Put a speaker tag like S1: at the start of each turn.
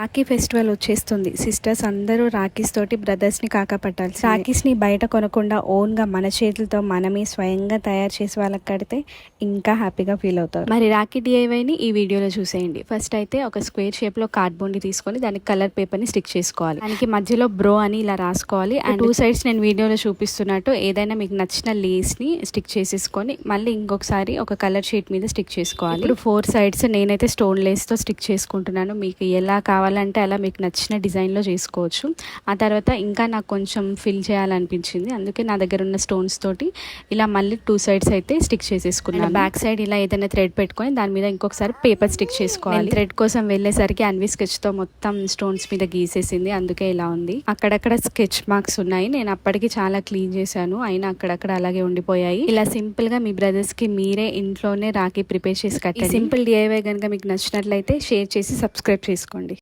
S1: Rakhi festival వచ్చేస్తుంది. Sisters అందరూ రాఖీస్ తోటి బ్రదర్స్ని కాకపట్టాలి. రాఖీస్ని బయట కొనకుండా ఓన్గా మన చేతులతో మనమే స్వయంగా తయారు చేసి వాళ్ళకి కడితే ఇంకా హ్యాపీగా ఫీల్ అవుతారు. మరి రాఖీ డిఐవైని ఈ వీడియోలో చూసేయండి. ఫస్ట్ అయితే ఒక స్క్వేర్ షేప్లో కార్డ్బోర్డ్ని తీసుకొని దానికి కలర్ పేపర్ని స్టిక్ చేసుకోవాలి. దానికి మధ్యలో బ్రో అని ఇలా రాసుకోవాలి. అండ్ 2 సైడ్స్ నేను వీడియోలో చూపిస్తున్నట్టు ఏదైనా మీకు నచ్చిన లేస్ని స్టిక్ చేసేసుకొని మళ్ళీ ఇంకొకసారి ఒక కలర్ షీట్ మీద స్టిక్ చేసుకోవాలి. ఇప్పుడు 4 సైడ్స్ నేనైతే స్టోన్ లేస్తో స్టిక్ చేసుకుంటున్నాను. మీకు ఎలా కావాలంటే అలా మీకు నచ్చిన డిజైన్లో చేసుకోవచ్చు. ఆ తర్వాత ఇంకా నాకు కొంచెం ఫిల్ చేయాలనిపించింది, అందుకే నా దగ్గర ఉన్న స్టోన్స్ తోటి ఇలా మళ్ళీ 2 సైడ్స్ అయితే స్టిక్ చేసేసుకున్నాను. బ్యాక్ సైడ్ ఇలా ఏదైనా థ్రెడ్ పెట్టుకొని దాని మీద ఇంకొకసారి పేపర్ స్టిక్ చేసుకోవాలి. థ్రెడ్ కోసం వెళ్ళేసరికి అన్వి స్కెచ్తో మొత్తం స్టోన్స్ మీద గీసేసింది, అందుకే ఇలా ఉంది. అక్కడక్కడ స్కెచ్ మార్క్స్ ఉన్నాయి, నేను అప్పటికి చాలా క్లీన్ చేశాను, అయినా అక్కడక్కడ అలాగే ఉండిపోయాయి. ఇలా సింపుల్ గా మీ బ్రదర్స్ కి మీరే ఇంట్లోనే రాఖీ ప్రిపేర్ చేసి కట్టండి. సింపుల్ డిఐవై కనుక మీకు నచ్చినట్లయితే షేర్ చేసి సబ్స్క్రైబ్ చేసుకోండి.